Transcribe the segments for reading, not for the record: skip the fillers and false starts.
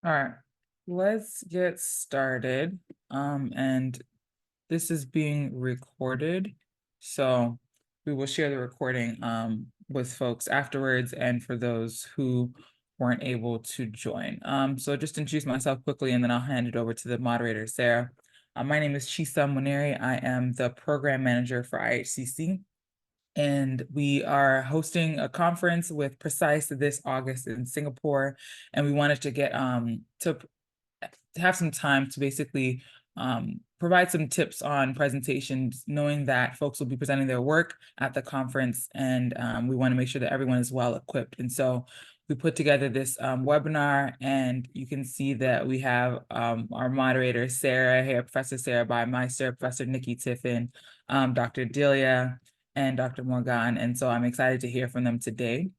All right, let's get started. And this is being recorded, so we will share the recording with folks afterwards and for those who weren't able to join. So just introduce myself quickly and then I'll hand it over to the moderator, Sarah. My name is Chisa Muneri. I am the program manager for IHCC. And we are hosting a conference with Precise this August in Singapore. And we wanted to get to have some time to basically provide some tips on presentations, knowing that folks will be presenting their work at the conference, and we want to make sure that everyone is well equipped. And so we put together this webinar, and you can see that we have our moderator, Sarah here, Professor Sarah Bymeister, Professor Nikki Tiffin, Dr. Delia, and Dr. Morgan. And so I'm excited to hear from them today.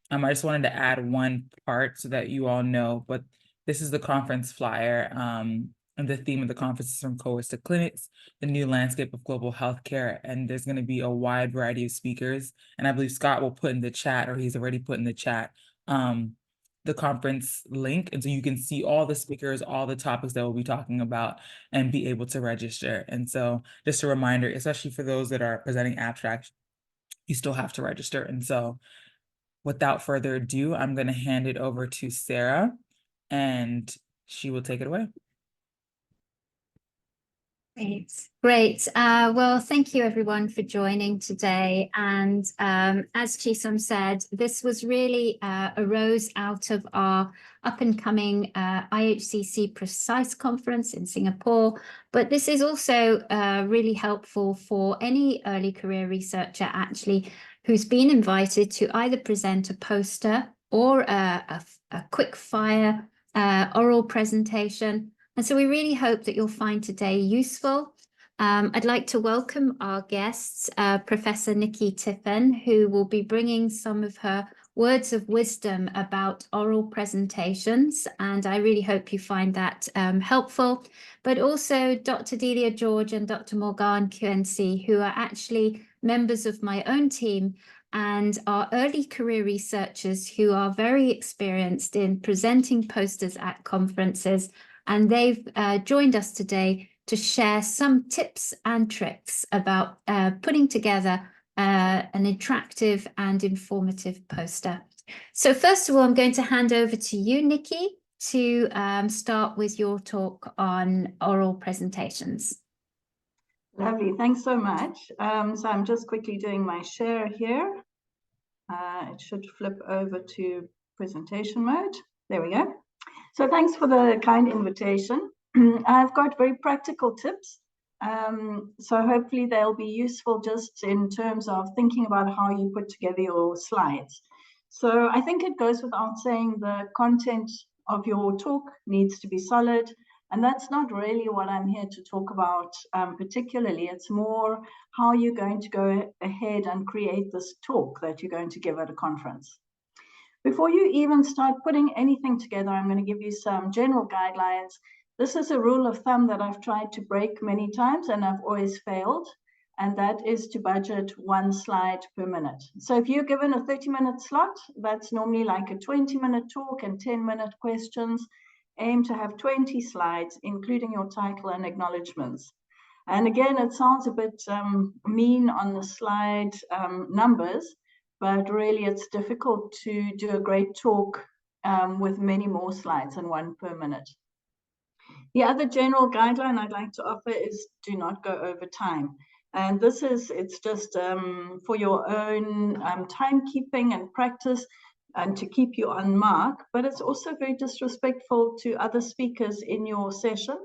I just wanted to add one part so that you all know, but this is the conference flyer, and the theme of the conference is From Cohorts to Clinics, the New Landscape of Global Healthcare. And there's going to be a wide variety of speakers. And I believe Scott will put in the chat, or he's already put in the chat, the conference link. And so you can see all the speakers, all the topics that we'll be talking about, and be able to register. And so just a reminder, especially for those that are presenting abstracts, you still have to register. And so without further ado, I'm going to hand it over to Sarah, and she will take it away. Great. Well, thank you everyone for joining today. And as Chisholm said, this was really arose out of our up and coming IHCC Precise conference in Singapore. But this is also really helpful for any early career researcher actually who's been invited to either present a poster or a quick fire oral presentation. And so we really hope that you'll find today useful. I'd like to welcome our guests, Professor Nikki Tiffin, who will be bringing some of her words of wisdom about oral presentations. And I really hope you find that helpful. But also Dr. Delia George and Dr. Morgan QNC, who are actually members of my own team and are early career researchers who are very experienced in presenting posters at conferences. And they've joined us today to share some tips and tricks about putting together an attractive and informative poster. So first of all, I'm going to hand over to you, Nikki, to start with your talk on oral presentations. Lovely, thanks so much. So I'm just quickly doing my share here. It should flip over to presentation mode. There we go. So thanks for the kind invitation. I've got very practical tips. So hopefully they'll be useful just in terms of thinking about how you put together your slides. So I think it goes without saying the content of your talk needs to be solid. And that's not really what I'm here to talk about particularly. It's more how you're going to go ahead and create this talk that you're going to give at a conference. Before you even start putting anything together, I'm going to give you some general guidelines. This is a rule of thumb that I've tried to break many times and I've always failed, and that is to budget one slide per minute. So if you're given a 30-minute slot, that's normally like a 20-minute talk and 10-minute questions. Aim to have 20 slides, including your title and acknowledgements. And again, it sounds a bit mean on the slide numbers, but really it's difficult to do a great talk with many more slides than one per minute. The other general guideline I'd like to offer is do not go over time. And this is, it's just for your own timekeeping and practice and to keep you on mark, but it's also very disrespectful to other speakers in your session.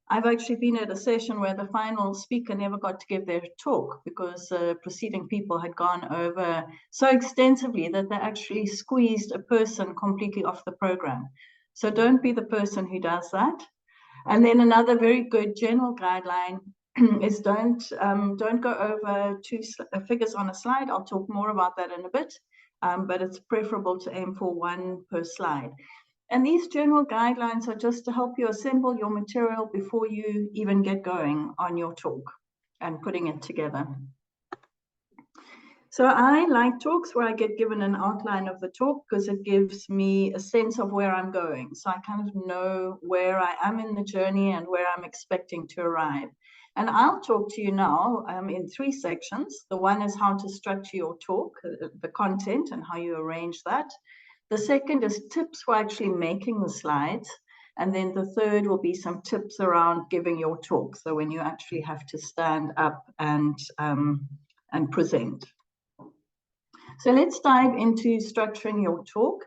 I've actually been at a session where the final speaker never got to give their talk because preceding people had gone over so extensively that they actually squeezed a person completely off the program. So don't be the person who does that. And then another very good general guideline is don't go over two figures on a slide. I'll talk more about that in a bit, but it's preferable to aim for one per slide. And these general guidelines are just to help you assemble your material before you even get going on your talk and putting it together. So I like talks where I get given an outline of the talk because it gives me a sense of where I'm going. So I kind of know where I am in the journey and where I'm expecting to arrive. And I'll talk to you now in 3 sections. The one is how to structure your talk, the content and how you arrange that. The second is tips for actually making the slides. And then the third will be some tips around giving your talk. So when you actually have to stand up and present. So let's dive into structuring your talk.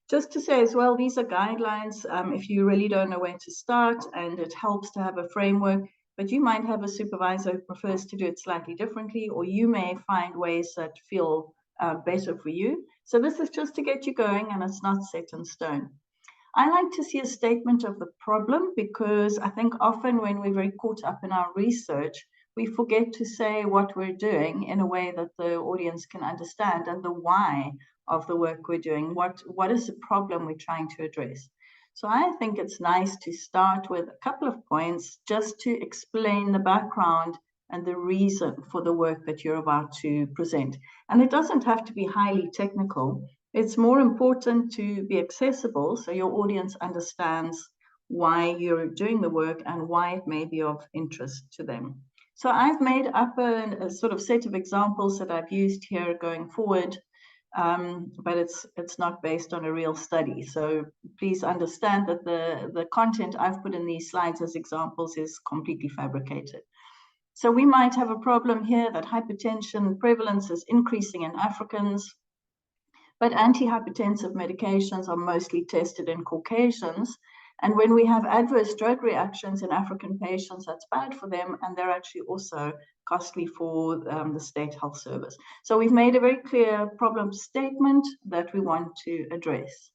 Just to say as well, these are guidelines if you really don't know where to start, and it helps to have a framework, but you might have a supervisor who prefers to do it slightly differently, or you may find ways that feel better for you. So this is just to get you going, and it's not set in stone. I like to see a statement of the problem because I think often when we're very caught up in our research, we forget to say what we're doing in a way that the audience can understand, and the why of the work we're doing. What is the problem we're trying to address? So I think it's nice to start with a couple of points just to explain the background and the reason for the work that you're about to present. And it doesn't have to be highly technical. It's more important to be accessible so your audience understands why you're doing the work and why it may be of interest to them. So I've made up a sort of set of examples that I've used here going forward, but it's not based on a real study. So please understand that the content I've put in these slides as examples is completely fabricated. So we might have a problem here that hypertension prevalence is increasing in Africans, but antihypertensive medications are mostly tested in Caucasians. And when we have adverse drug reactions in African patients, that's bad for them, and they're actually also costly for the state health service. So we've made a very clear problem statement that we want to address.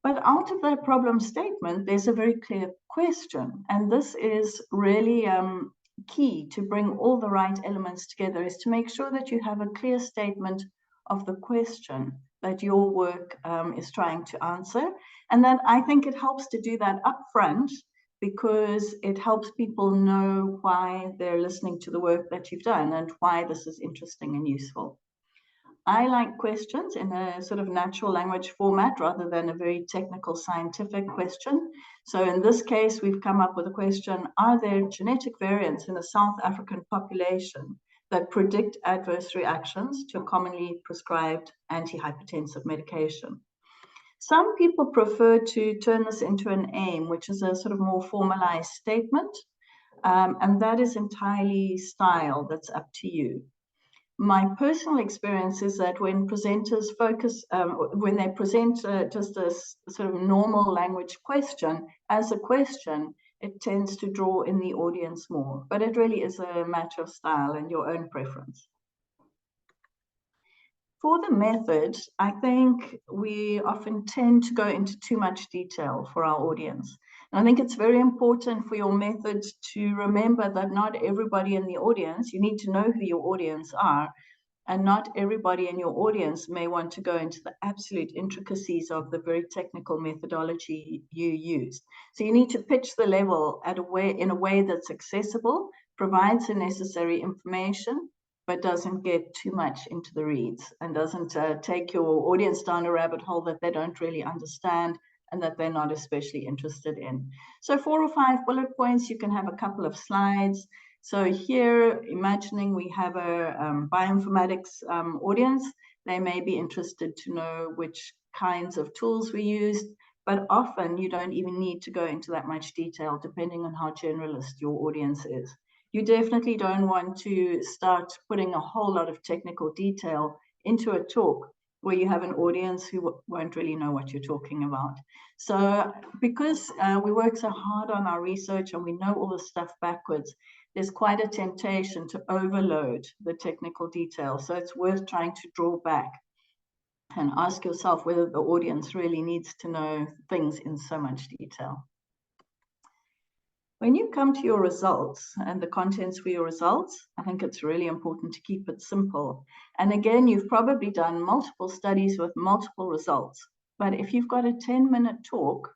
But out of that problem statement, there's a very clear question. And this is really key to bring all the right elements together, is to make sure that you have a clear statement of the question that your work is trying to answer. And then I think it helps to do that upfront because it helps people know why they're listening to the work that you've done and why this is interesting and useful. I like questions in a sort of natural language format rather than a very technical scientific question. So in this case, we've come up with a question: are there genetic variants in the South African population that predict adverse reactions to a commonly prescribed antihypertensive medication? Some people prefer to turn this into an aim, which is a sort of more formalized statement, and that is entirely style. That's up to you. My personal experience is that when presenters focus, when they present just a sort of normal language question as a question, it tends to draw in the audience more. But it really is a matter of style and your own preference. For the method, I think we often tend to go into too much detail for our audience. And I think it's very important for your method to remember that not everybody in the audience, you need to know who your audience are, and not everybody in your audience may want to go into the absolute intricacies of the very technical methodology you use. So you need to pitch the level in a way that's accessible, provides the necessary information, but doesn't get too much into the reads and doesn't take your audience down a rabbit hole that they don't really understand and that they're not especially interested in. So 4 or 5 bullet points, you can have a couple of slides. So here, imagining we have a bioinformatics audience, they may be interested to know which kinds of tools we used, but often you don't even need to go into that much detail depending on how generalist your audience is. You definitely don't want to start putting a whole lot of technical detail into a talk where you have an audience who won't really know what you're talking about. So because we work so hard on our research and we know all the stuff backwards, there's quite a temptation to overload the technical detail. So it's worth trying to draw back and ask yourself whether the audience really needs to know things in so much detail. When you come to your results and the contents for your results, I think it's really important to keep it simple. And again, you've probably done multiple studies with multiple results. But if you've got a 10-minute talk,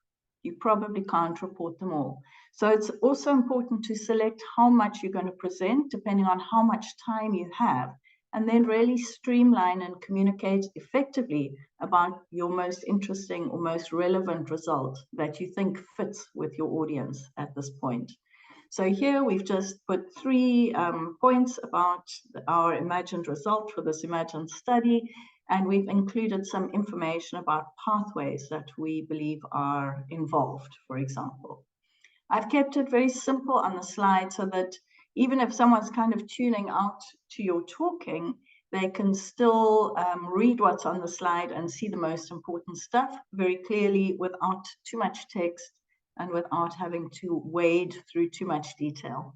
you probably can't report them all. So it's also important to select how much you're going to present, depending on how much time you have, and then really streamline and communicate effectively about your most interesting or most relevant result that you think fits with your audience at this point. So here we've just put 3 points about our imagined result for this imagined study, and we've included some information about pathways that we believe are involved, for example. I've kept it very simple on the slide so that even if someone's kind of tuning out to your talking, they can still read what's on the slide and see the most important stuff very clearly without too much text and without having to wade through too much detail.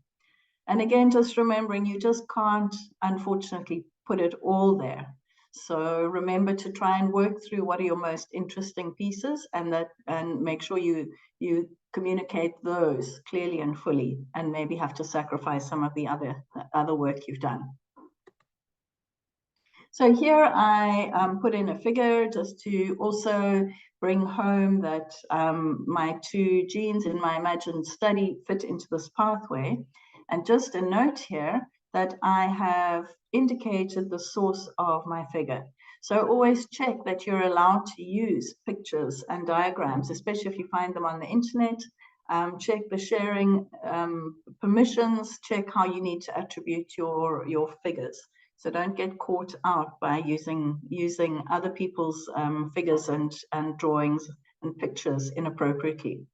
And again, just remembering you just can't, unfortunately, put it all there. So remember to try and work through what are your most interesting pieces, and make sure you communicate those clearly and fully, and maybe have to sacrifice some of the other work you've done. So here I put in a figure just to also bring home that my 2 genes in my imagined study fit into this pathway. And just a note here that I have indicated the source of my figure. So always check that you're allowed to use pictures and diagrams, especially if you find them on the internet. Check the sharing permissions, check how you need to attribute your figures. So don't get caught out by using other people's figures and drawings and pictures inappropriately.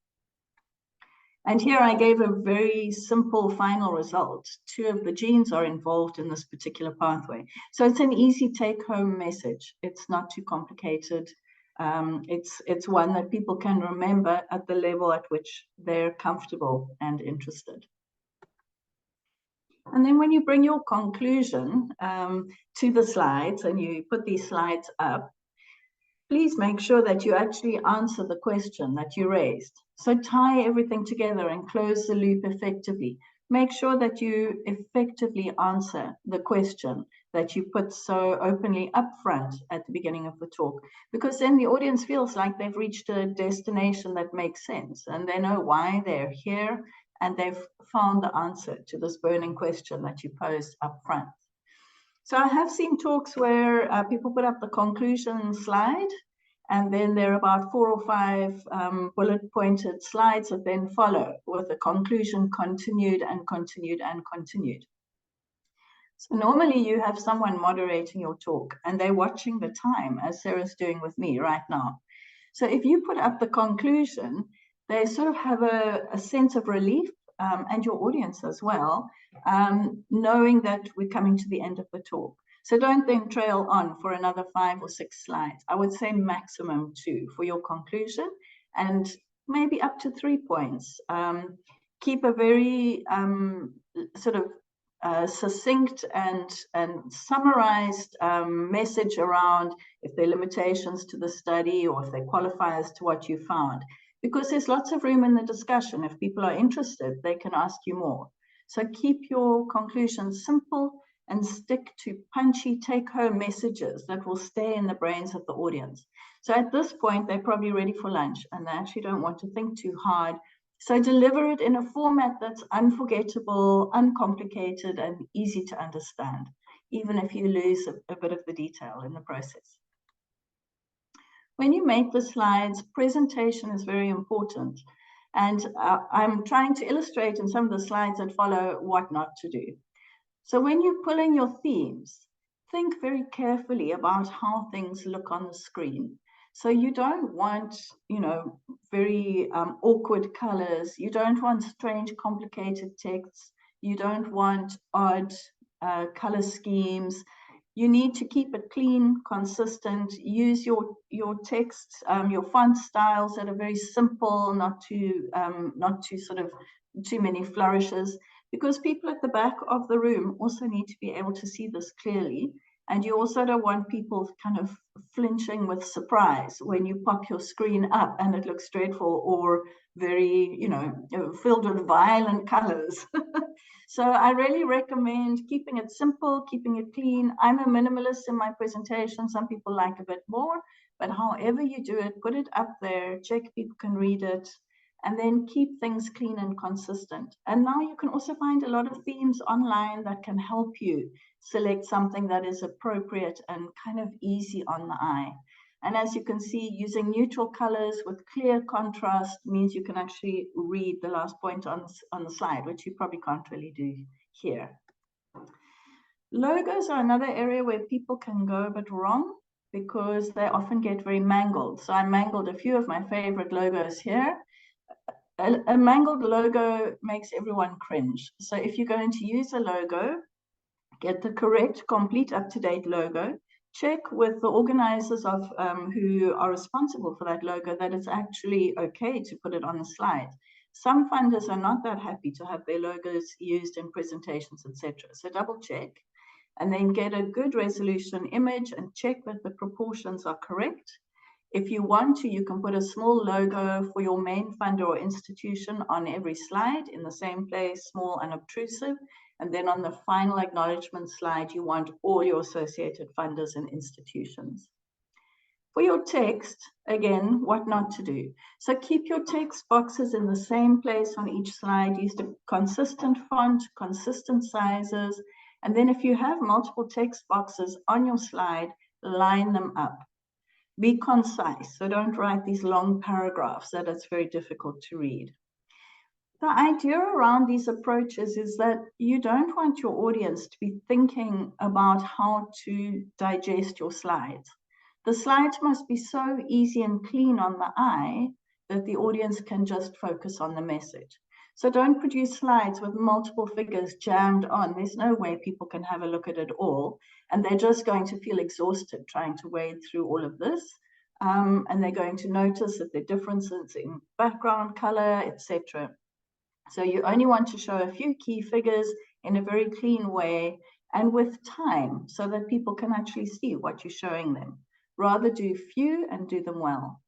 And here I gave a very simple final result. 2 of the genes are involved in this particular pathway. So it's an easy take-home message. It's not too complicated. It's one that people can remember at the level at which they're comfortable and interested. And then when you bring your conclusion to the slides and you put these slides up, please make sure that you actually answer the question that you raised. So tie everything together and close the loop effectively. Make sure that you effectively answer the question that you put so openly up front at the beginning of the talk, because then the audience feels like they've reached a destination that makes sense and they know why they're here and they've found the answer to this burning question that you posed up front. So I have seen talks where people put up the conclusion slide, and then there are about 4 or 5 bullet pointed slides that then follow with the conclusion continued and continued and continued. So normally you have someone moderating your talk and they're watching the time, as Sarah's doing with me right now. So if you put up the conclusion, they sort of have a sense of relief, and your audience as well, knowing that we're coming to the end of the talk. So don't then trail on for another 5 or 6 slides. I would say maximum 2 for your conclusion, and maybe up to 3 points. Keep a very sort of succinct and summarized message around if there are limitations to the study or if there are qualifiers to what you found, because there's lots of room in the discussion. If people are interested, they can ask you more. So keep your conclusions simple and stick to punchy take-home messages that will stay in the brains of the audience. So at this point, they're probably ready for lunch and they actually don't want to think too hard. So deliver it in a format that's unforgettable, uncomplicated, and easy to understand, even if you lose a bit of the detail in the process. When you make the slides, presentation is very important. And I'm trying to illustrate in some of the slides that follow what not to do. So when you pull in your themes, think very carefully about how things look on the screen. So you don't want, very awkward colors. You don't want strange, complicated texts. You don't want odd color schemes. You need to keep it clean, consistent. Use your texts, your font styles that are very simple, not too sort of too many flourishes, because people at the back of the room also need to be able to see this clearly. And you also don't want people kind of flinching with surprise when you pop your screen up and it looks dreadful or very, filled with violent colors. So I really recommend keeping it simple, keeping it clean. I'm a minimalist in my presentation. Some people like a bit more, but however you do it, put it up there, check people can read it, and then keep things clean and consistent. And now you can also find a lot of themes online that can help you select something that is appropriate and kind of easy on the eye. And as you can see, using neutral colors with clear contrast means you can actually read the last point on the slide, which you probably can't really do here. Logos are another area where people can go a bit wrong because they often get very mangled. So I mangled a few of my favorite logos here. A mangled logo makes everyone cringe. So if you're going to use a logo, get the correct, complete, up-to-date logo. Check with the organizers of who are responsible for that logo that it's actually okay to put it on the slide. Some funders are not that happy to have their logos used in presentations, etc. So double check, and then get a good resolution image and check that the proportions are correct. If you want to, you can put a small logo for your main funder or institution on every slide in the same place, small and unobtrusive. And then on the final acknowledgement slide, you want all your associated funders and institutions. For your text, again, what not to do. So keep your text boxes in the same place on each slide. Use a consistent font, consistent sizes. And then if you have multiple text boxes on your slide, line them up. Be concise, so don't write these long paragraphs that it's very difficult to read. The idea around these approaches is that you don't want your audience to be thinking about how to digest your slides. The slides must be so easy and clean on the eye that the audience can just focus on the message. So don't produce slides with multiple figures jammed on. There's no way people can have a look at it all. And they're just going to feel exhausted trying to wade through all of this. And they're going to notice that there are differences in background color, etc. So you only want to show a few key figures in a very clean way and with time so that people can actually see what you're showing them. Rather do few and do them well.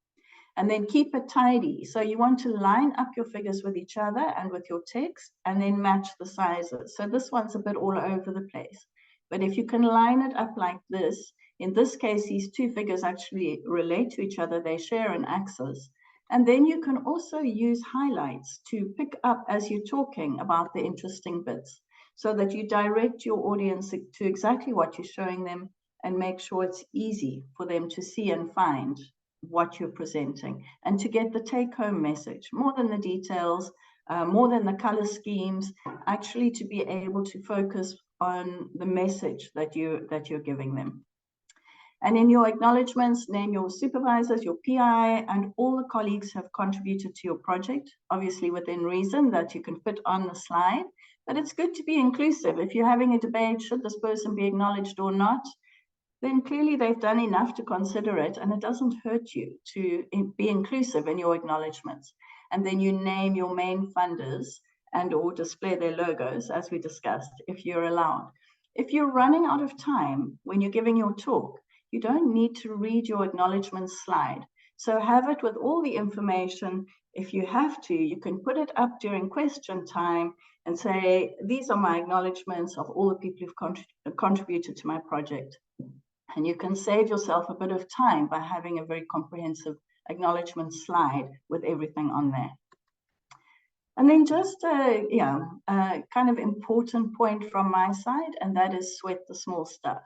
And then keep it tidy. So you want to line up your figures with each other and with your text and then match the sizes. So this one's a bit all over the place. But if you can line it up like this, in this case, these two figures actually relate to each other. They share an axis. And then you can also use highlights to pick up as you're talking about the interesting bits so that you direct your audience to exactly what you're showing them and make sure it's easy for them to see and find what you're presenting and to get the take-home message, more than the details, more than the color schemes, actually to be able to focus on the message that you're giving them. And in your acknowledgements, name your supervisors, your PI, and all the colleagues who have contributed to your project, obviously within reason that you can fit on the slide. But it's good to be inclusive. If you're having a debate, should this person be acknowledged or not, then clearly they've done enough to consider it, and it doesn't hurt you to be inclusive in your acknowledgements. And then you name your main funders and or display their logos, as we discussed, if you're allowed. If you're running out of time when you're giving your talk, you don't need to read your acknowledgement slide. So have it with all the information. If you have to, you can put it up during question time and say, these are my acknowledgements of all the people who've contributed to my project. And you can save yourself a bit of time by having a very comprehensive acknowledgement slide with everything on there. And then just a kind of important point from my side, and that is sweat the small stuff.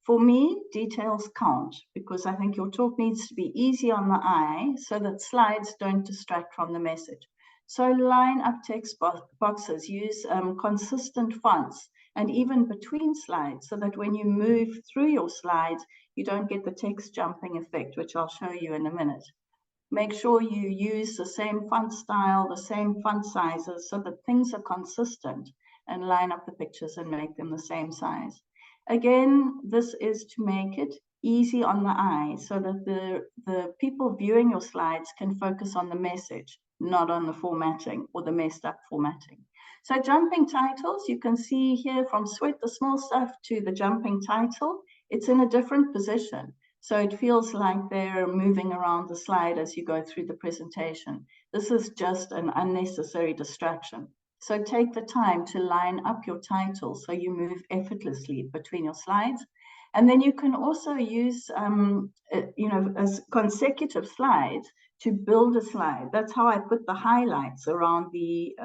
For me, details count because I think your talk needs to be easy on the eye so that slides don't distract from the message. So line up text boxes, use consistent fonts, and even between slides so that when you move through your slides, you don't get the text jumping effect, which I'll show you in a minute. Make sure you use the same font style, the same font sizes so that things are consistent and line up the pictures and make them the same size. Again, this is to make it easy on the eye so that the people viewing your slides can focus on the message, not on the formatting or the messed up formatting. So jumping titles, you can see here from sweat the small stuff to the jumping title, it's in a different position. So it feels like they're moving around the slide as you go through the presentation. This is just an unnecessary distraction. So take the time to line up your title so you move effortlessly between your slides. And then you can also use, as consecutive slides to build a slide. That's how I put the highlights around the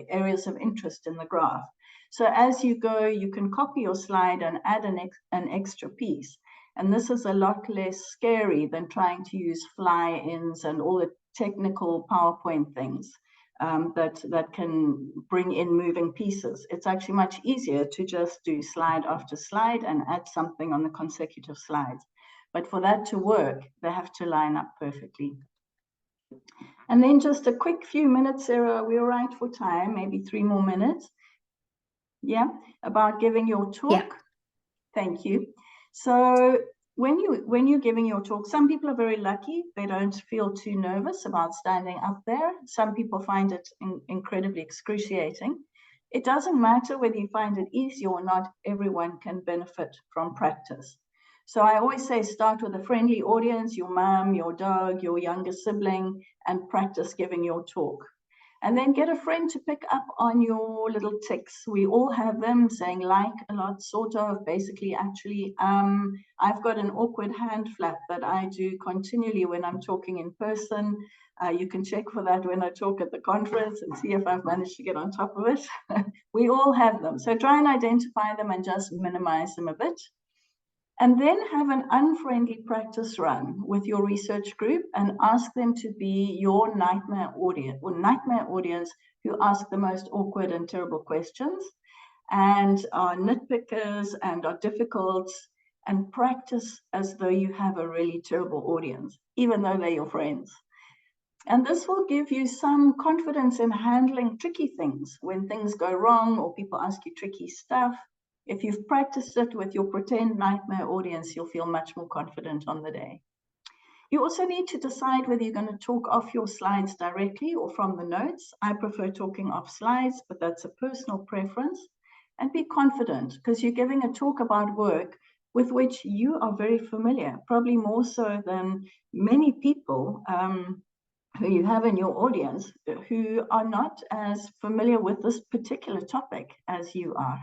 areas of interest in the graph. So as you go, you can copy your slide and add an extra piece. And this is a lot less scary than trying to use fly-ins and all the technical PowerPoint things that can bring in moving pieces. It's actually much easier to just do slide after slide and add something on the consecutive slides. But for that to work, they have to line up perfectly. And then just a quick few minutes, Sarah, we're right for time, maybe 3 more minutes. Yeah, about giving your talk. Yeah. Thank you. So when you're giving your talk, some people are very lucky. They don't feel too nervous about standing up there. Some people find it incredibly excruciating. It doesn't matter whether you find it easy or not, everyone can benefit from practice. So I always say start with a friendly audience, your mom, your dog, your younger sibling, and practice giving your talk. And then get a friend to pick up on your little tics. We all have them, saying like a lot, sort of, basically, actually. I've got an awkward hand flap that I do continually when I'm talking in person. You can check for that when I talk at the conference and see if I've managed to get on top of it. We all have them. So try and identify them and just minimize them a bit. And then have an unfriendly practice run with your research group and ask them to be your nightmare audience who ask the most awkward and terrible questions and are nitpickers and are difficult, and practice as though you have a really terrible audience, even though they're your friends. And this will give you some confidence in handling tricky things when things go wrong or people ask you tricky stuff. If you've practiced it with your pretend nightmare audience, you'll feel much more confident on the day. You also need to decide whether you're going to talk off your slides directly or from the notes. I prefer talking off slides, but that's a personal preference. And be confident, because you're giving a talk about work with which you are very familiar, probably more so than many people who you have in your audience who are not as familiar with this particular topic as you are.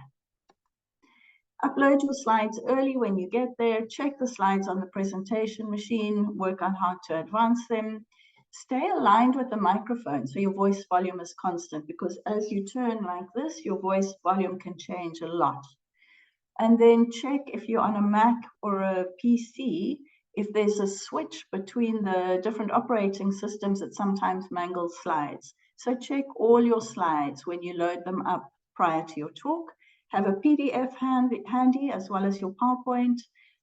Upload your slides early when you get there, check the slides on the presentation machine, work on how to advance them. Stay aligned with the microphone so your voice volume is constant, because as you turn like this, your voice volume can change a lot. And then check if you're on a Mac or a PC, if there's a switch between the different operating systems that sometimes mangles slides. So check all your slides when you load them up prior to your talk. Have a PDF handy as well as your PowerPoint,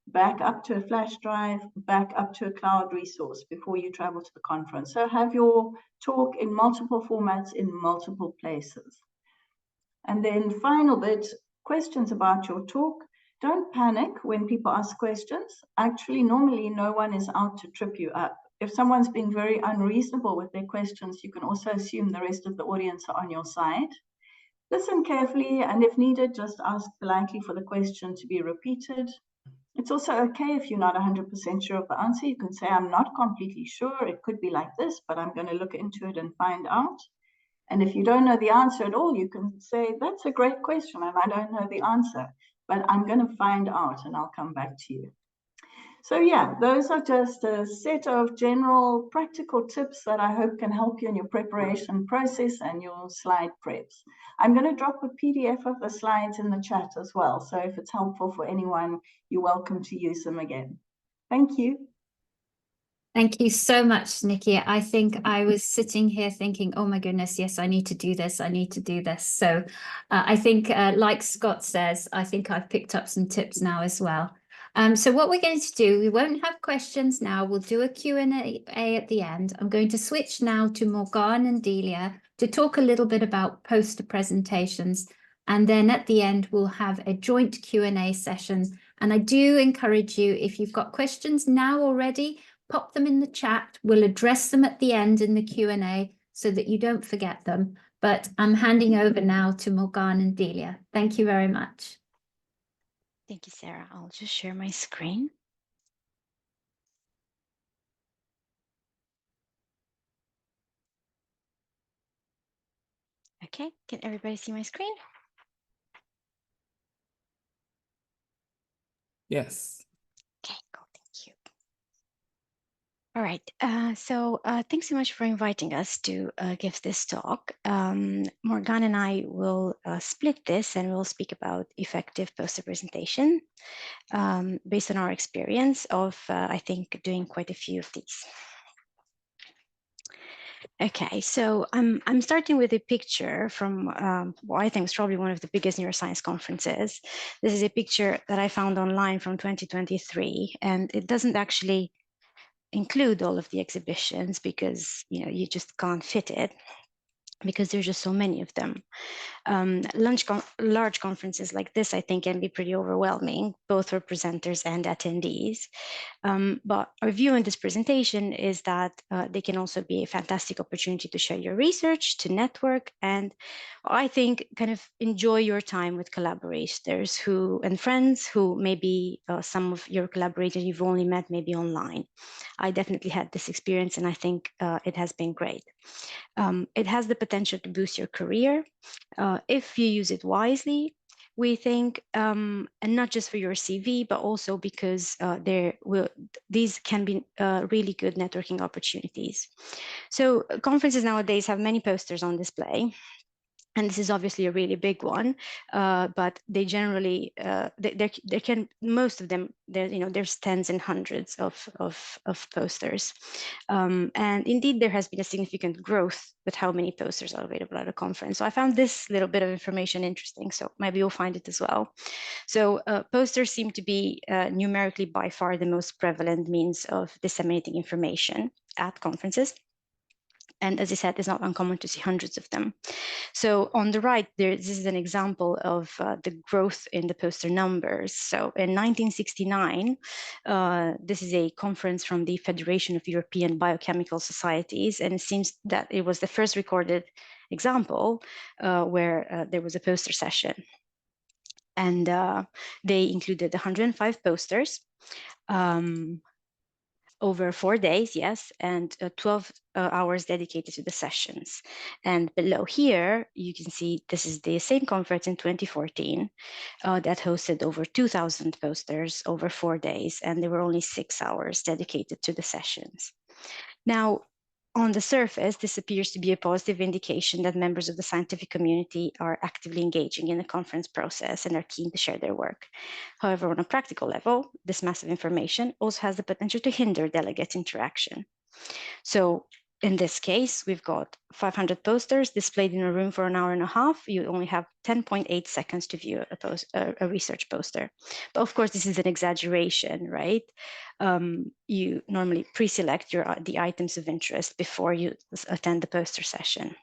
back up to a flash drive, back up to a cloud resource before you travel to the conference. So have your talk in multiple formats in multiple places. And then final bit, questions about your talk. Don't panic when people ask questions. Actually, normally no one is out to trip you up. If someone's being very unreasonable with their questions, you can also assume the rest of the audience are on your side. Listen carefully, and if needed, just ask politely for the question to be repeated. It's also okay if you're not 100% sure of the answer. You can say, I'm not completely sure. It could be like this, but I'm going to look into it and find out. And if you don't know the answer at all, you can say, that's a great question, and I don't know the answer, but I'm going to find out, and I'll come back to you. So yeah, those are just a set of general practical tips that I hope can help you in your preparation process and your slide preps. I'm going to drop a PDF of the slides in the chat as well. So if it's helpful for anyone, you're welcome to use them again. Thank you. Thank you so much, Nikki. I think I was sitting here thinking, oh my goodness, yes, I need to do this. I need to do this. So I think, like Scott says, I think I've picked up some tips now as well. So what we're going to do, we won't have questions now. We'll do a Q&A at the end. I'm going to switch now to Morgane and Delia to talk a little bit about poster presentations. And then at the end, we'll have a joint Q&A session. And I do encourage you, if you've got questions now already, pop them in the chat. We'll address them at the end in the Q&A so that you don't forget them. But I'm handing over now to Morgane and Delia. Thank you very much. Thank you, Sarah. I'll just share my screen. Okay, can everybody see my screen? Yes. Okay, cool, thank you. All right. So thanks so much for inviting us to give this talk. Morgan and I will split this and we'll speak about effective poster presentation based on our experience of, I think, doing quite a few of these. Okay, so I'm starting with a picture from what I think is probably one of the biggest neuroscience conferences. This is a picture that I found online from 2023, and it doesn't actually include all of the exhibitions because you just can't fit it because there's just so many of them. Large conferences like this, I think, can be pretty overwhelming, both for presenters and attendees. But our view in this presentation is that they can also be a fantastic opportunity to share your research, to network, and I think kind of enjoy your time with collaborators and friends who maybe some of your collaborators you've only met maybe online. I definitely had this experience and I think it has been great. It has the potential to boost your career if you use it wisely, we think, and not just for your CV, but also because these can be really good networking opportunities. So conferences nowadays have many posters on display. And this is obviously a really big one, but they generally, there can, most of them, there's tens and hundreds of posters. And indeed, there has been a significant growth with how many posters are available at a conference. So I found this little bit of information interesting, so maybe you'll find it as well. So posters seem to be numerically by far the most prevalent means of disseminating information at conferences. And as I said, it's not uncommon to see hundreds of them. So on the right, this is an example of the growth in the poster numbers. So in 1969, this is a conference from the Federation of European Biochemical Societies, and it seems that it was the first recorded example where there was a poster session. And they included 105 posters. Over 4 days, yes, and 12 hours dedicated to the sessions. And below here, you can see this is the same conference in 2014 that hosted over 2,000 posters over 4 days, and there were only 6 hours dedicated to the sessions. Now, on the surface, this appears to be a positive indication that members of the scientific community are actively engaging in the conference process and are keen to share their work. However, on a practical level, this massive information also has the potential to hinder delegate interaction. So in this case, we've got 500 posters displayed in a room for an hour and a half. You only have 10.8 seconds to view a research poster. But of course, this is an exaggeration, right? You normally pre-select the items of interest before you attend the poster session.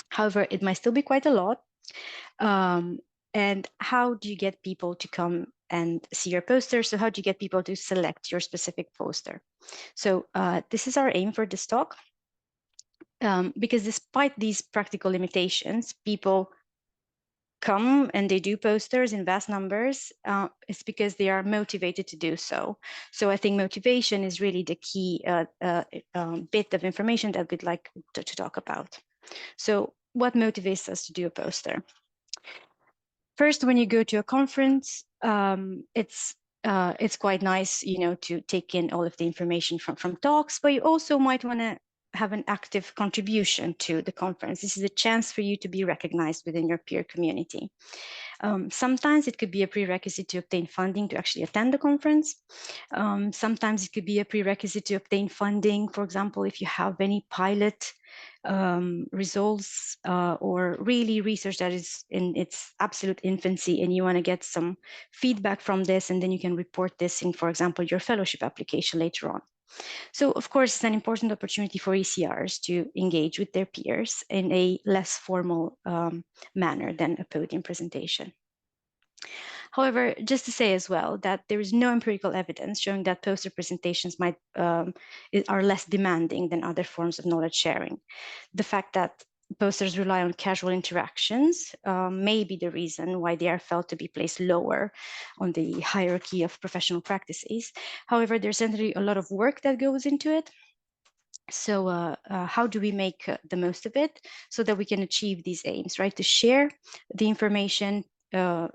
However, it might still be quite a lot. And how do you get people to come and see your poster? So how do you get people to select your specific poster? So this is our aim for this talk. Because despite these practical limitations, people come and they do posters in vast numbers. It's because they are motivated to do so. So I think motivation is really the key bit of information that we'd like to talk about. So what motivates us to do a poster? First, when you go to a conference, it's quite nice, to take in all of the information from talks, but you also might want to have an active contribution to the conference. This is a chance for you to be recognized within your peer community. Sometimes it could be a prerequisite to obtain funding to actually attend the conference. Sometimes it could be a prerequisite to obtain funding. For example, if you have any pilot results or really research that is in its absolute infancy and you want to get some feedback from this, and then you can report this in, for example, your fellowship application later on. So of course, it's an important opportunity for ECRs to engage with their peers in a less formal manner than a podium presentation. However, just to say as well that there is no empirical evidence showing that poster presentations are less demanding than other forms of knowledge sharing. The fact that posters rely on casual interactions may be the reason why they are felt to be placed lower on the hierarchy of professional practices. However, there's certainly a lot of work that goes into it. So how do we make the most of it so that we can achieve these aims, right? To share the information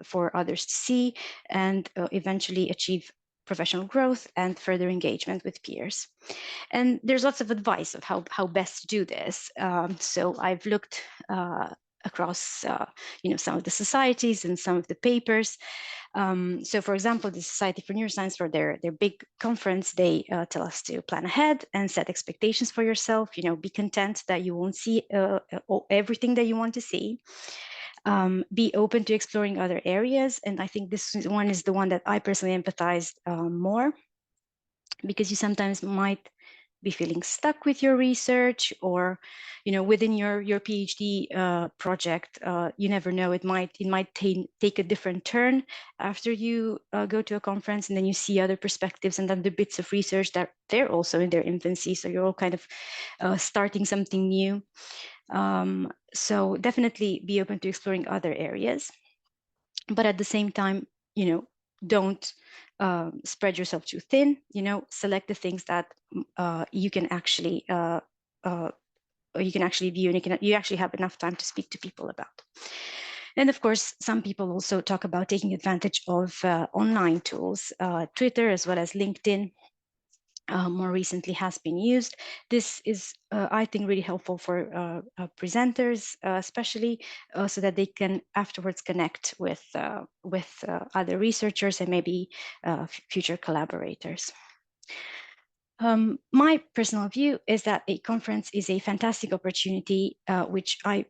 for others to see and eventually achieve professional growth and further engagement with peers. And there's lots of advice of how best to do this. So I've looked across some of the societies and some of the papers. So for example, the Society for Neuroscience, for their big conference, they tell us to plan ahead and set expectations for yourself. Be content that you won't see everything that you want to see. Be open to exploring other areas. And I think this one is the one that I personally empathize more, because you sometimes might be feeling stuck with your research, or within your PhD project. You never know, it might take a different turn after you go to a conference, and then you see other perspectives and other bits of research that they're also in their infancy, so you're all kind of starting something new. So definitely be open to exploring other areas, but at the same time, don't spread yourself too thin. Select the things that you can actually view, and you actually have enough time to speak to people about. And of course, some people also talk about taking advantage of online tools. Twitter as well as LinkedIn more recently has been used. This is, I think, really helpful for presenters, especially so that they can afterwards connect with other researchers and maybe future collaborators. My personal view is that a conference is a fantastic opportunity, which I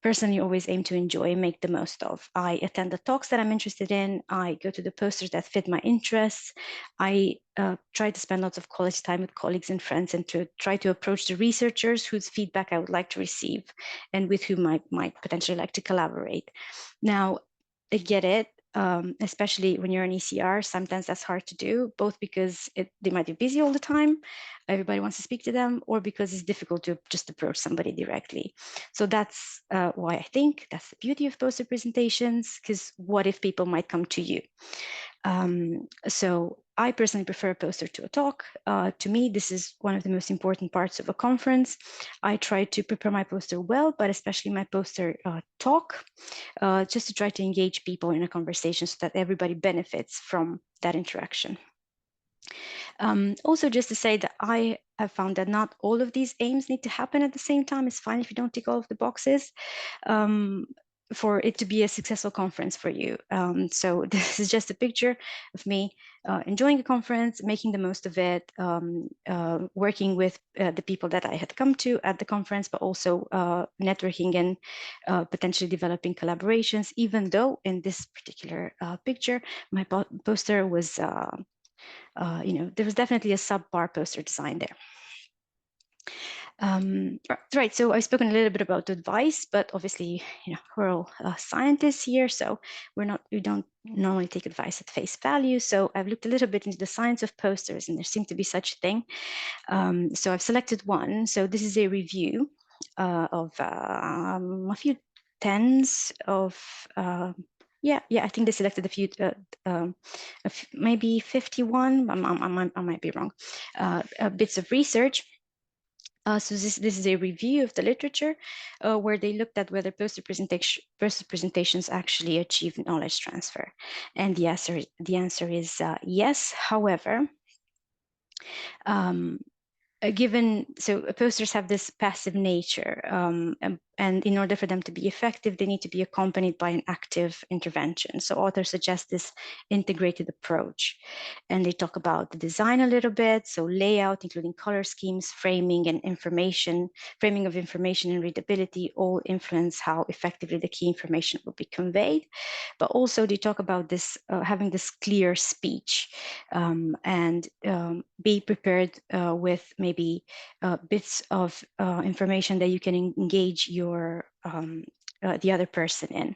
personally always aim to enjoy and make the most of. I attend the talks that I'm interested in. I go to the posters that fit my interests. I try to spend lots of quality time with colleagues and friends, and to try to approach the researchers whose feedback I would like to receive and with whom I might potentially like to collaborate. Now, I get it. Especially when you're an ECR, sometimes that's hard to do, both because they might be busy all the time, everybody wants to speak to them, or because it's difficult to just approach somebody directly. So that's why I think that's the beauty of poster presentations, because what if people might come to you? So I personally prefer a poster to a talk. To me, this is one of the most important parts of a conference. I try to prepare my poster well, but especially my poster talk, just to try to engage people in a conversation so that everybody benefits from that interaction. Also, just to say that I have found that not all of these aims need to happen at the same time. It's fine if you don't tick all of the boxes for it to be a successful conference for you. So this is just a picture of me enjoying a conference, making the most of it, working with the people that I had come to at the conference, but also networking and potentially developing collaborations, even though in this particular picture, my poster was, there was definitely a subpar poster design there. Right, so I've spoken a little bit about advice, but obviously, we're all scientists here, so we don't normally take advice at face value. So I've looked a little bit into the science of posters, and there seems to be such a thing. So I've selected one. So this is a review of a few tens of yeah, I think they selected a few, maybe 51. I might be wrong. Bits of research. So this is a review of the literature where they looked at whether poster presentations actually achieve knowledge transfer, and the answer is yes. However, so posters have this passive nature, and in order for them to be effective, they need to be accompanied by an active intervention. So authors suggest this integrated approach, and they talk about the design a little bit. So layout, including color schemes, framing of information and readability, all influence how effectively the key information will be conveyed. But also they talk about this having this clear speech, and be prepared with maybe bits of information that you can engage the other person in.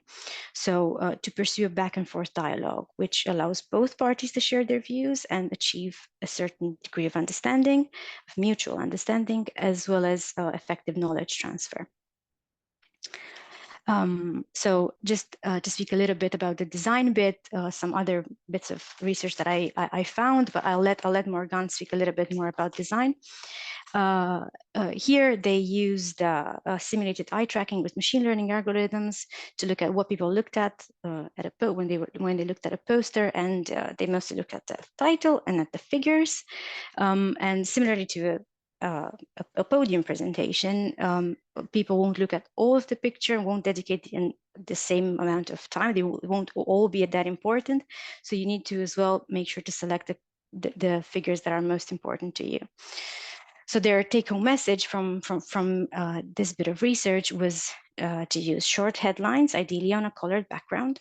So to pursue a back and forth dialogue, which allows both parties to share their views and achieve a certain degree of understanding, of mutual understanding, as well as effective knowledge transfer. So just to speak a little bit about the design bit, some other bits of research that I found, but I'll let Morgan speak a little bit more about design. Here they used simulated eye tracking with machine learning algorithms to look at what people looked at when they looked at a poster, and they mostly looked at the title and at the figures. And similarly to a podium presentation, people won't look at all of the picture, won't dedicate the same amount of time. They won't all be that important. So you need to as well make sure to select the figures that are most important to you. So their take-home message from this bit of research was to use short headlines, ideally on a colored background,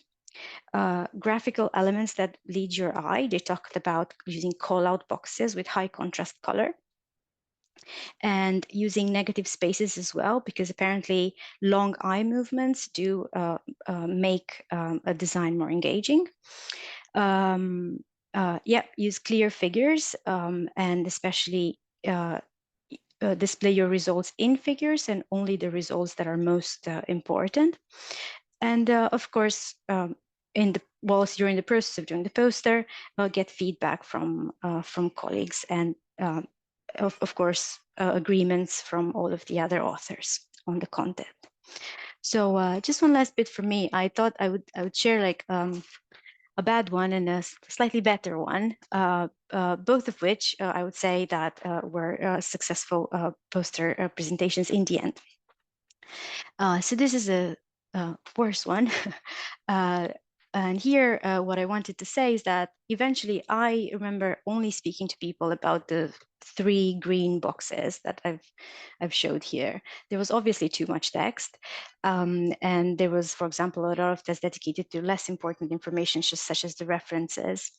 graphical elements that lead your eye. They talked about using call-out boxes with high contrast color, and using negative spaces as well, because apparently long eye movements do make a design more engaging. Use clear figures, and especially display your results in figures and only the results that are most important. And of course, whilst you're in the process of doing the poster, get feedback from colleagues, and of course, agreements from all of the other authors on the content. So just one last bit from me. I thought I would share like a bad one and a slightly better one, both of which I would say that were successful poster presentations in the end. So this is a worse one. And here, what I wanted to say is that eventually I remember only speaking to people about the 3 green boxes that I've showed here. There was obviously too much text. And there was, for example, a lot of text dedicated to less important information, such as the references.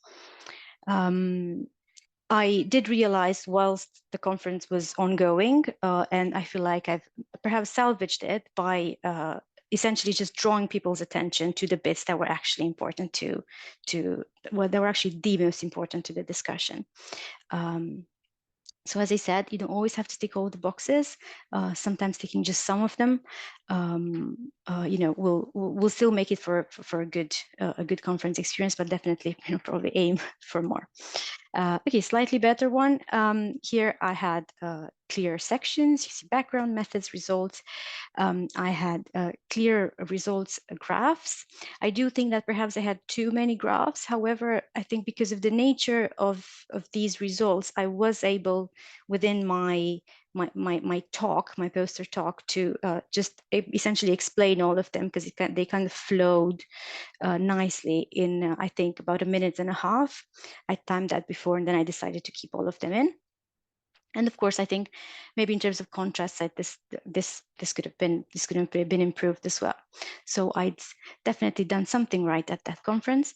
I did realize whilst the conference was ongoing, and I feel like I've perhaps salvaged it by essentially just drawing people's attention to the bits that were actually important well, that were actually the most important to the discussion. So as I said, you don't always have to tick all the boxes. Sometimes ticking just some of them, will still make it for a good conference experience, but definitely probably aim for more. Okay, slightly better one. Here I had clear sections. You see background, methods, results. I had clear results graphs. I do think that perhaps I had too many graphs. However, I think because of the nature of these results, I was able within my talk, my poster talk, to just essentially explain all of them, because they kind of flowed nicely in, I think, about 1.5 minutes. I timed that before, and then I decided to keep all of them in. And of course, I think maybe in terms of contrast, this could have been improved as well. So I'd definitely done something right at that conference.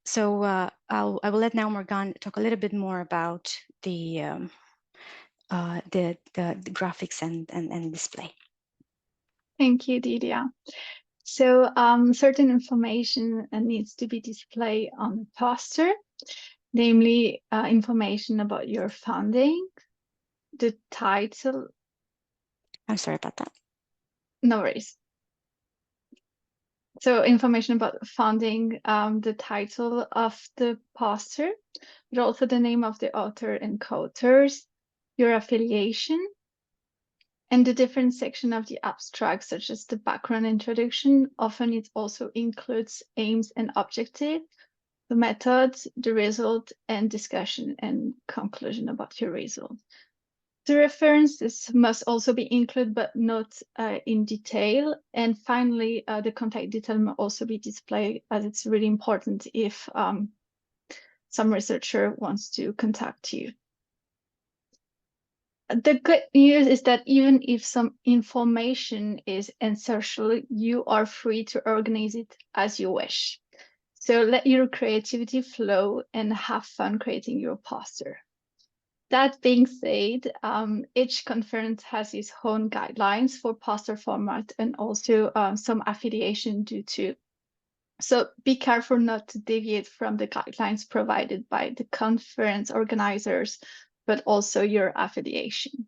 So I will let now Morgan talk a little bit more about the graphics and display. Thank you, Didia. So certain information needs to be displayed on the poster, namely information about your funding, the title. I'm sorry about that. No worries. So information about funding, the title of the poster, but also the name of the author and co-authors, your affiliation, and the different section of the abstract, such as the background introduction. Often it also includes aims and objectives, the methods, the result, and discussion and conclusion about your result. The references must also be included, but not in detail. And finally, the contact detail must also be displayed, as it's really important if some researcher wants to contact you. The good news is that even if some information is essential, you are free to organize it as you wish. So let your creativity flow and have fun creating your poster. That being said, each conference has its own guidelines for poster format and also some affiliation due to. So be careful not to deviate from the guidelines provided by the conference organizers, but also your affiliation.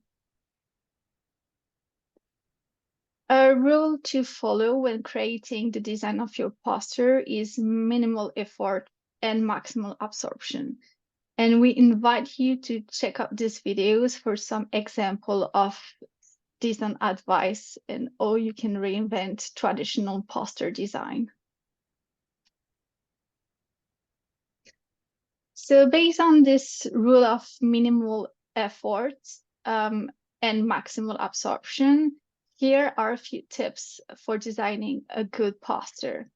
A rule to follow when creating the design of your poster is minimal effort and maximal absorption. And we invite you to check out these videos for some example of design advice and how you can reinvent traditional poster design. So based on this rule of minimal effort and maximal absorption, here are a few tips for designing a good poster.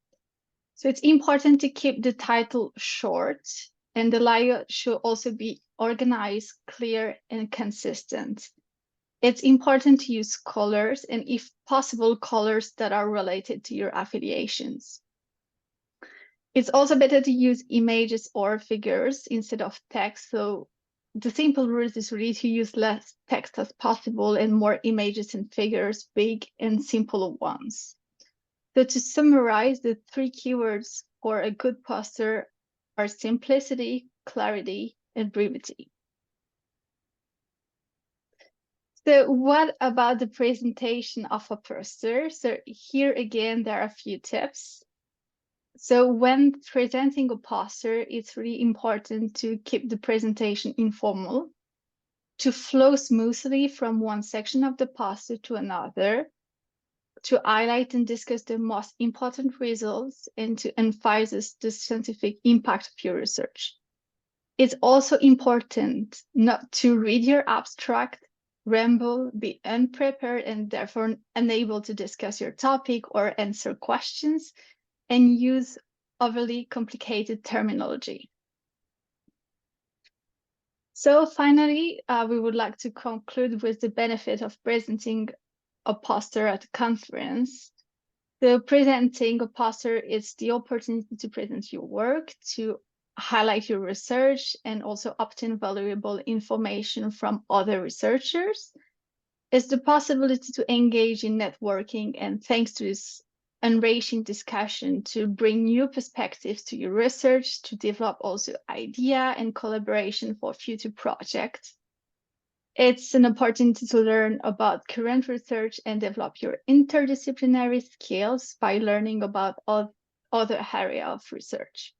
So it's important to keep the title short, and the layout should also be organized, clear, and consistent. It's important to use colors, and if possible, colors that are related to your affiliations. It's also better to use images or figures instead of text. So the simple rule is really to use less text as possible and more images and figures, big and simple ones. So to summarize, the 3 keywords for a good poster are simplicity, clarity, and brevity. So what about the presentation of a poster? So here again, there are a few tips. So when presenting a poster, it's really important to keep the presentation informal, to flow smoothly from one section of the poster to another, to highlight and discuss the most important results, and to emphasize the scientific impact of your research. It's also important not to read your abstract, ramble, be unprepared, and therefore unable to discuss your topic or answer questions, and use overly complicated terminology. So finally, we would like to conclude with the benefit of presenting a poster at a conference. So presenting a poster is the opportunity to present your work, to highlight your research, and also obtain valuable information from other researchers. It's the possibility to engage in networking, and thanks to this enriching discussion, to bring new perspectives to your research, to develop also idea and collaboration for future projects. It's an opportunity to learn about current research and develop your interdisciplinary skills by learning about other areas of research.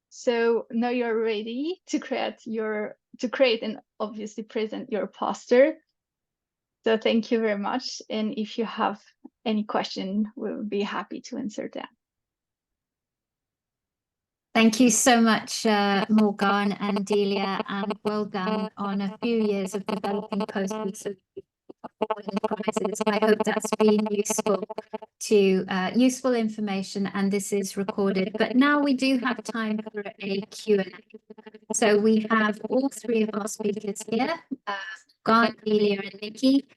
So now you're ready to create and obviously present your poster. So thank you very much. And if you have any question, we will be happy to answer them. Thank you so much, Morgan and Delia, and well done on a few years of developing posters. I hope that's been useful information, and this is recorded. But now we do have time for a Q&A. So we have all 3 of our speakers here, Morgan, Delia, and Nikki.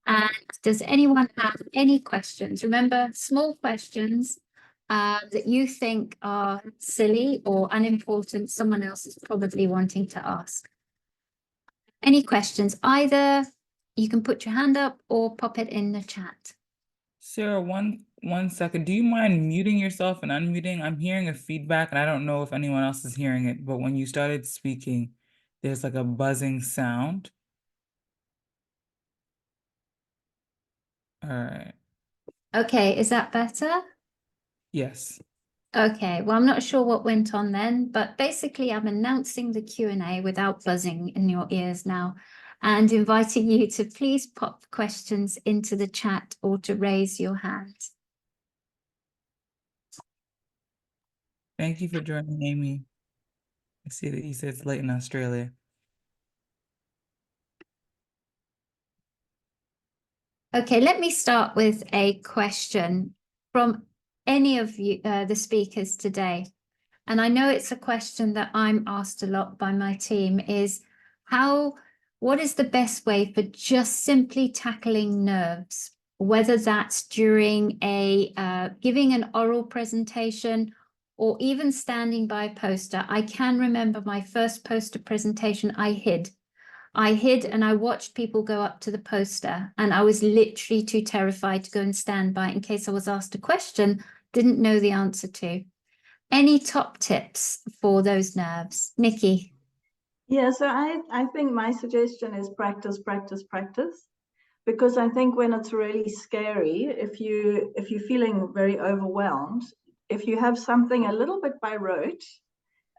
And does anyone have any questions? Remember, small questions that you think are silly or unimportant, someone else is probably wanting to ask. Any questions? Either you can put your hand up or pop it in the chat. Sarah, one second. Do you mind muting yourself and unmuting? I'm hearing a feedback, and I don't know if anyone else is hearing it, but when you started speaking, there's like a buzzing sound. All right. Okay, is that better? Yes. Okay, well, I'm not sure what went on then, but basically I'm announcing the Q&A without buzzing in your ears now, and inviting you to please pop questions into the chat or to raise your hand. Thank you for joining, Amy. I see that you said it's late in Australia. Okay, let me start with a question from any of you, the speakers today. And I know it's a question that I'm asked a lot by my team, is what is the best way for just simply tackling nerves, whether that's during giving an oral presentation or even standing by a poster. I can remember my first poster presentation, I hid and I watched people go up to the poster, and I was literally too terrified to go and stand by in case I was asked a question, didn't know the answer to. Any top tips for those nerves? Nikki? Yeah, so I think my suggestion is practice, practice, practice. because I think when it's really scary, if you're feeling very overwhelmed, if you have something a little bit by rote,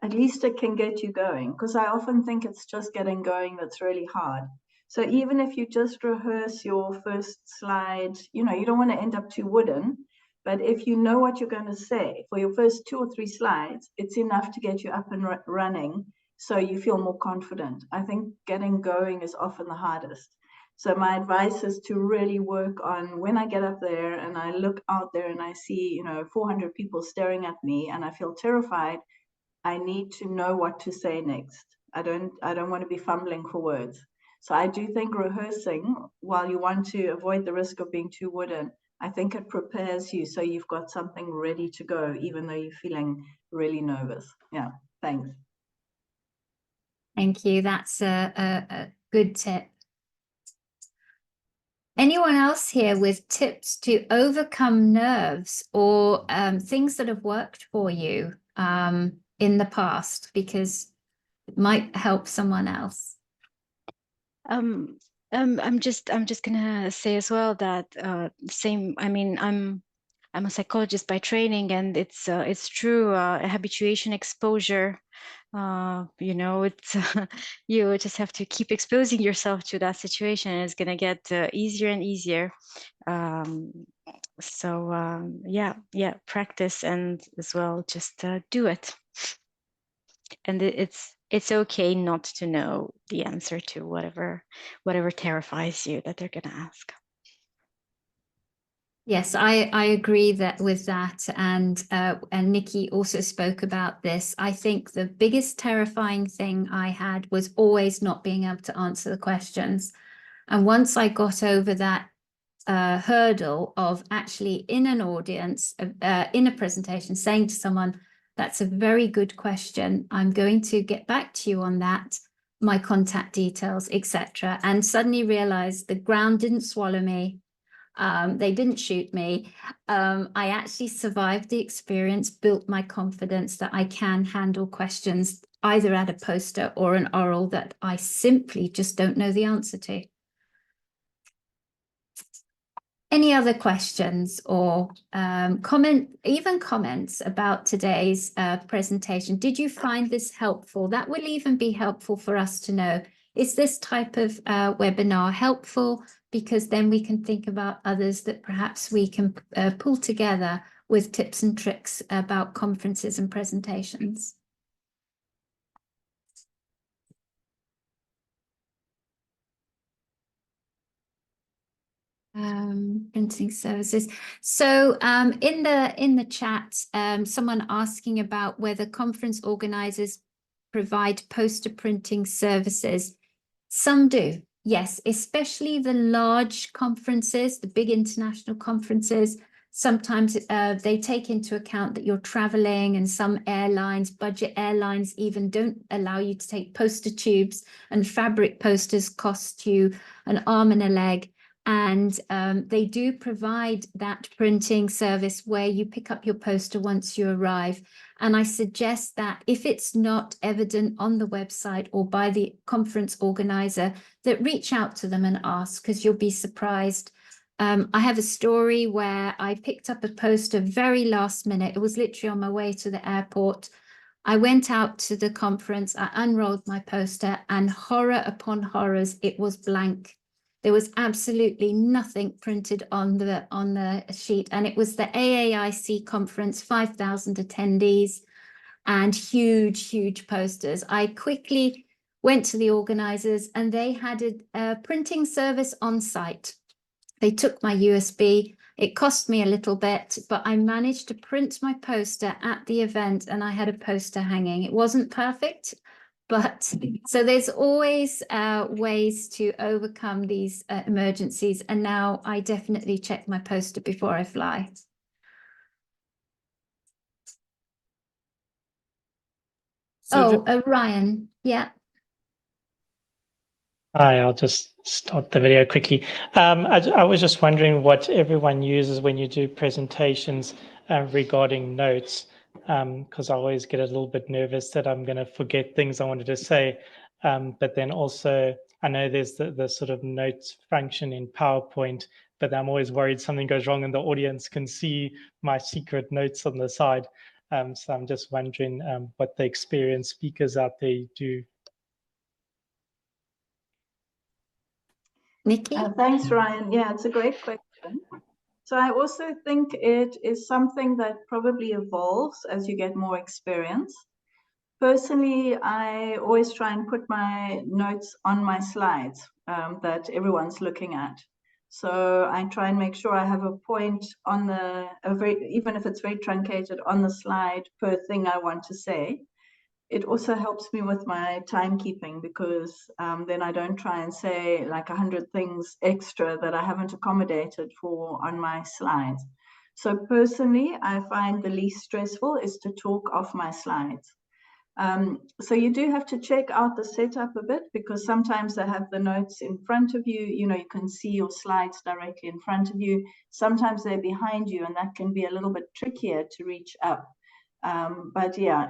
at least it can get you going. Because I often think it's just getting going that's really hard. So even if you just rehearse your first slide, you know, you don't want to end up too wooden, but if you know what you're going to say for your first 2 or 3 slides, it's enough to get you up and running, so you feel more confident. I think getting going is often the hardest. So my advice is to really work on, when I get up there and I look out there and I see, you know, 400 people staring at me and I feel terrified, I need to know what to say next. I don't want to be fumbling for words. So I do think rehearsing, while you want to avoid the risk of being too wooden, I think it prepares you so you've got something ready to go, even though you're feeling really nervous. Yeah, thanks. Thank you. That's a good tip. Anyone else here with tips to overcome nerves or things that have worked for you in the past, because it might help someone else? I'm just gonna say as well that same. I mean, I'm a psychologist by training, and it's true. Habituation, exposure. You know, it's you just have to keep exposing yourself to that situation, and it's gonna get easier and easier. Yeah, practice, and as well, just do it. And it's okay not to know the answer to whatever terrifies you that they're going to ask. Yes, I agree with that, and Nikki also spoke about this. I think the biggest terrifying thing I had was always not being able to answer the questions, and once I got over that hurdle of actually in an audience, in a presentation, saying to someone, "That's a very good question. I'm going to get back to you on that, my contact details, etc." And suddenly realized the ground didn't swallow me. They didn't shoot me. I actually survived the experience, built my confidence that I can handle questions either at a poster or an oral that I simply just don't know the answer to. Any other questions or comments about today's presentation? Did you find this helpful? That will even be helpful for us to know. Is this type of webinar helpful? Because then we can think about others that perhaps we can pull together with tips and tricks about conferences and presentations. Printing services. So in the chat, someone asking about whether conference organizers provide poster printing services. Some do, yes, especially the large conferences, the big international conferences. Sometimes they take into account that you're traveling, and some airlines, budget airlines, even don't allow you to take poster tubes, and fabric posters cost you an arm and a leg. And they do provide that printing service where you pick up your poster once you arrive. And I suggest that if it's not evident on the website or by the conference organizer, that reach out to them and ask, because you'll be surprised. I have a story where I picked up a poster very last minute. It was literally on my way to the airport. I went out to the conference, I unrolled my poster, and horror upon horrors, it was blank. There was absolutely nothing printed on the sheet, and it was the AAIC conference, 5,000 attendees and huge posters. I quickly went to the organizers, and they had a printing service on site. They took my USB. It cost me a little bit, but I managed to print my poster at the event, and I had a poster hanging. It wasn't perfect, but so there's always ways to overcome these emergencies. And now I definitely check my poster before I fly. So Ryan, yeah. Hi, I'll just start the video quickly. I was just wondering what everyone uses when you do presentations regarding notes, because I always get a little bit nervous that I'm going to forget things I wanted to say. But then also I know there's the sort of notes function in PowerPoint, but I'm always worried something goes wrong and the audience can see my secret notes on the side. So I'm just wondering what the experienced speakers out there do. Nikki? Thanks, Ryan. Yeah, it's a great question. So I also think it is something that probably evolves as you get more experience. Personally, I always try and put my notes on my slides that everyone's looking at. So I try and make sure I have a point on even if it's very truncated, on the slide per thing I want to say. It also helps me with my timekeeping because then I don't try and say like 100 things extra that I haven't accommodated for on my slides. So personally, I find the least stressful is to talk off my slides. So you do have to check out the setup a bit because sometimes they have the notes in front of you. You know, you can see your slides directly in front of you. Sometimes they're behind you, and that can be a little bit trickier to reach up. But yeah,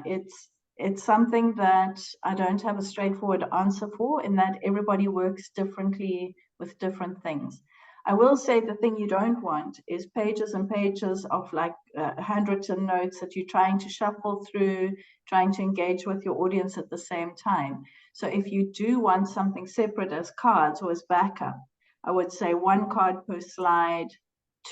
it's something that I don't have a straightforward answer for, in that everybody works differently with different things. I will say the thing you don't want is pages and pages of like handwritten notes that you're trying to shuffle through, trying to engage with your audience at the same time. So if you do want something separate as cards or as backup, I would say 1 card per slide,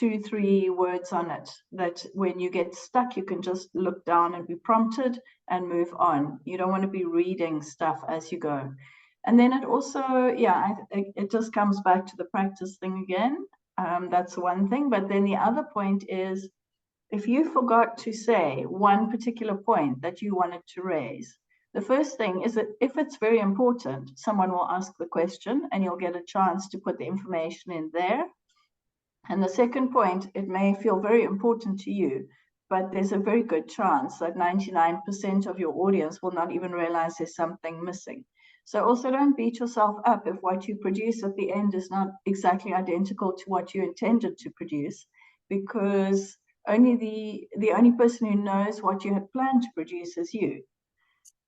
2-3 words on it, that when you get stuck, you can just look down and be prompted and move on. You don't want to be reading stuff as you go. And then it also, yeah, it just comes back to the practice thing again. That's one thing. But then the other point is, if you forgot to say one particular point that you wanted to raise, the first thing is that if it's very important, someone will ask the question and you'll get a chance to put the information in there. And the second point, it may feel very important to you, but there's a very good chance that 99% of your audience will not even realize there's something missing. So also don't beat yourself up if what you produce at the end is not exactly identical to what you intended to produce, because only the only person who knows what you had planned to produce is you.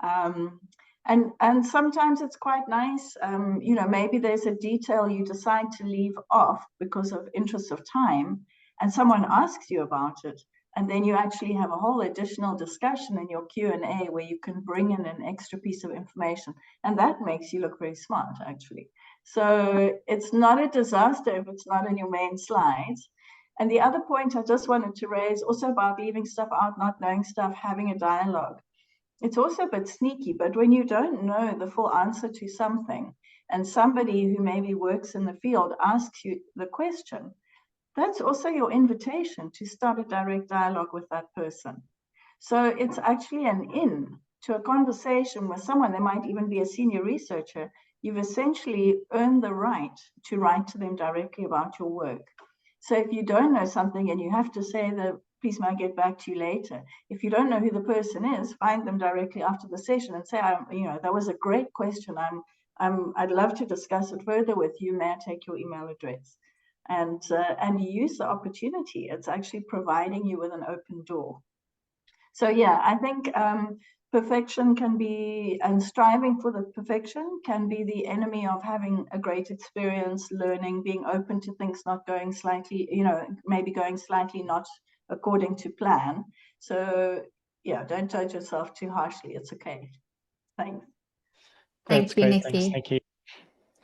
And sometimes it's quite nice, you know, maybe there's a detail you decide to leave off because of interest of time, and someone asks you about it, and then you actually have a whole additional discussion in your Q&A where you can bring in an extra piece of information, and that makes you look very smart, actually. So it's not a disaster if it's not in your main slides. And the other point I just wanted to raise also about leaving stuff out, not knowing stuff, having a dialogue. It's also a bit sneaky, but when you don't know the full answer to something and somebody who maybe works in the field asks you the question, that's also your invitation to start a direct dialogue with that person. So it's actually an in to a conversation with someone. They might even be a senior researcher. You've essentially earned the right to write to them directly about your work. So if you don't know something and you have to say please may I get back to you later. If you don't know who the person is, find them directly after the session and say, you know, that was a great question. I'd love to discuss it further with you. May I take your email address? And use the opportunity. It's actually providing you with an open door. So yeah, I think perfection can be, and striving for the perfection can be the enemy of having a great experience, learning, being open to things not going slightly, you know, maybe going slightly not according to plan. So yeah, don't judge yourself too harshly. It's okay. Thanks. Thank you, Nikki. Thanks. Thank you.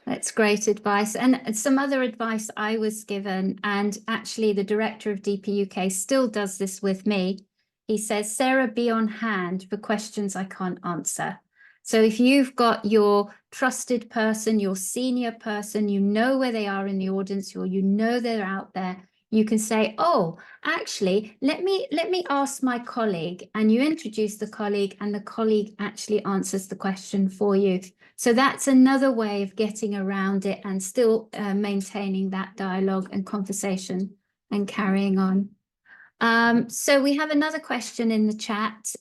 That's great advice. And some other advice I was given, and actually the director of DP UK still does this with me. He says, Sarah, be on hand for questions I can't answer. So if you've got your trusted person, your senior person, you know where they are in the audience, or you know they're out there, you can say, oh, actually, let me ask my colleague, and you introduce the colleague, and the colleague actually answers the question for you. So that's another way of getting around it and still maintaining that dialogue and conversation and carrying on. So we have another question in the chat.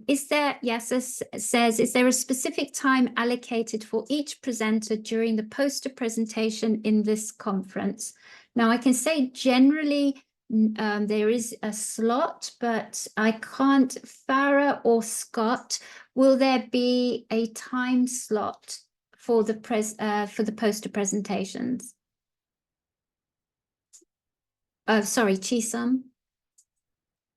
Is there a specific time allocated for each presenter during the poster presentation in this conference? Now I can say generally there is a slot, but I can't, Farah or Scott, will there be a time slot for the poster presentations? Sorry, Chisum.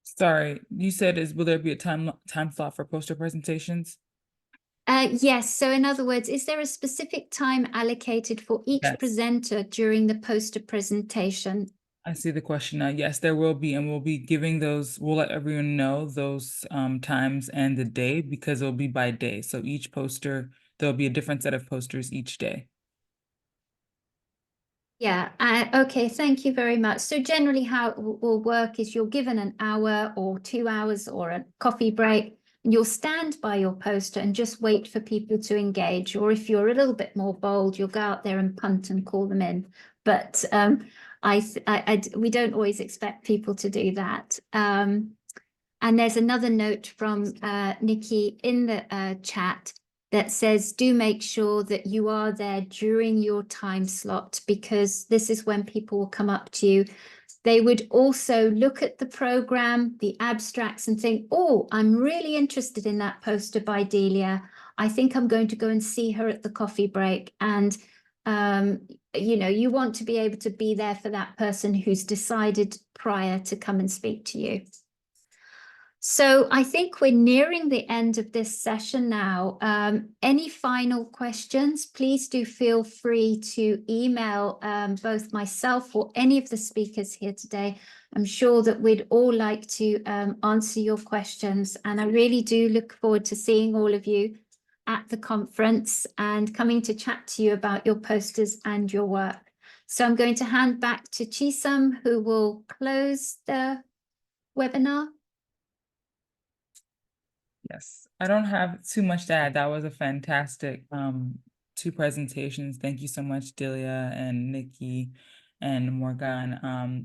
Sorry, you said will there be a time slot for poster presentations? Yes. So in other words, is there a specific time allocated for each Yes. presenter during the poster presentation? I see the question now. Yes, there will be, and we'll be giving those, we'll let everyone know those times and the day, because it'll be by day. So each poster, there'll be a different set of posters each day. Yeah, okay, thank you very much. So generally how it will work is you're given an hour or 2 hours or a coffee break, and you'll stand by your poster and just wait for people to engage. Or if you're a little bit more bold, you'll go out there and punt and call them in. But we don't always expect people to do that. And there's another note from Nikki in the chat that says, do make sure that you are there during your time slot, because this is when people will come up to you. They would also look at the program, the abstracts, and think, oh, I'm really interested in that poster by Delia. I think I'm going to go and see her at the coffee break. And, you know, you want to be able to be there for that person who's decided prior to come and speak to you. So I think we're nearing the end of this session now. Any final questions, please do feel free to email both myself or any of the speakers here today. I'm sure that we'd all like to answer your questions, and I really do look forward to seeing all of you at the conference and coming to chat to you about your posters and your work. So I'm going to hand back to Chisum, who will close the webinar. Yes, I don't have too much to add. That was a fantastic 2 presentations. Thank you so much, Delia and Nikki and Morgan.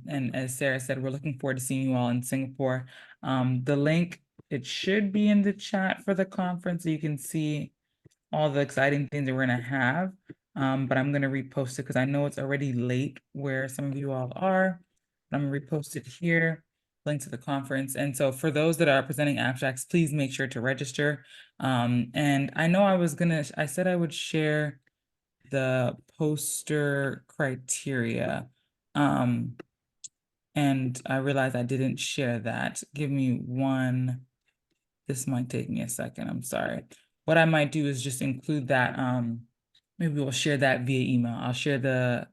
And as Sarah said, we're looking forward to seeing you all in Singapore. The link, it should be in the chat for the conference, so you can see all the exciting things that we're gonna have. But I'm gonna repost it because I know it's already late where some of you all are. I'm gonna repost it here, link to the conference. And so for those that are presenting abstracts, please make sure to register. And I know I said I would share the poster criteria. And I realized I didn't share that. Give me one. This might take me a second. I'm sorry. What I might do is just include that. Maybe we'll share that via email. I'll share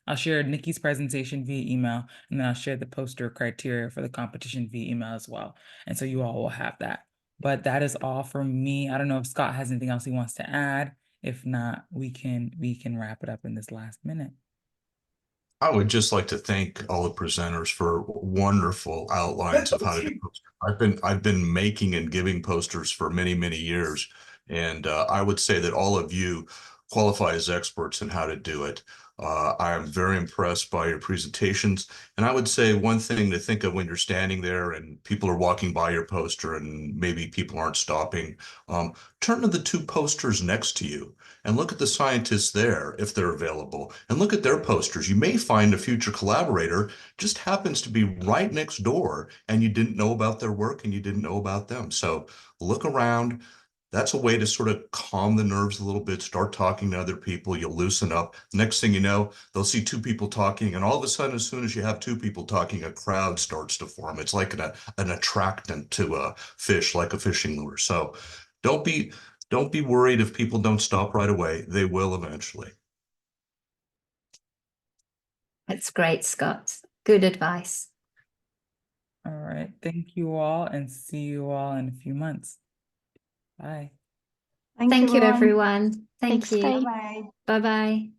I'll share Nikki's presentation via email, and then I'll share the poster criteria for the competition via email as well. And so you all will have that. But that is all from me. I don't know if Scott has anything else he wants to add. If not, we can wrap it up in this last minute. I would just like to thank all the presenters for wonderful outlines of how to do posters. I've been making and giving posters for many, many years, and I would say that all of you qualify as experts in how to do it. I am very impressed by your presentations, and I would say one thing to think of when you're standing there and people are walking by your poster and maybe people aren't stopping, turn to the 2 posters next to you and look at the scientists there if they're available, and look at their posters. You may find a future collaborator just happens to be right next door and you didn't know about their work and you didn't know about them. So look around. That's a way to sort of calm the nerves a little bit, start talking to other people, you'll loosen up. Next thing you know, they'll see 2 people talking, and all of a sudden, as soon as you have 2 people talking, a crowd starts to form. It's like an attractant to a fish, like a fishing lure. So don't be worried if people don't stop right away. They will eventually. That's great, Scott. Good advice. All right. Thank you all, and see you all in a few months. Bye. Thank you, everyone. Thank Thanks, you. bye. Bye-bye. Bye-bye.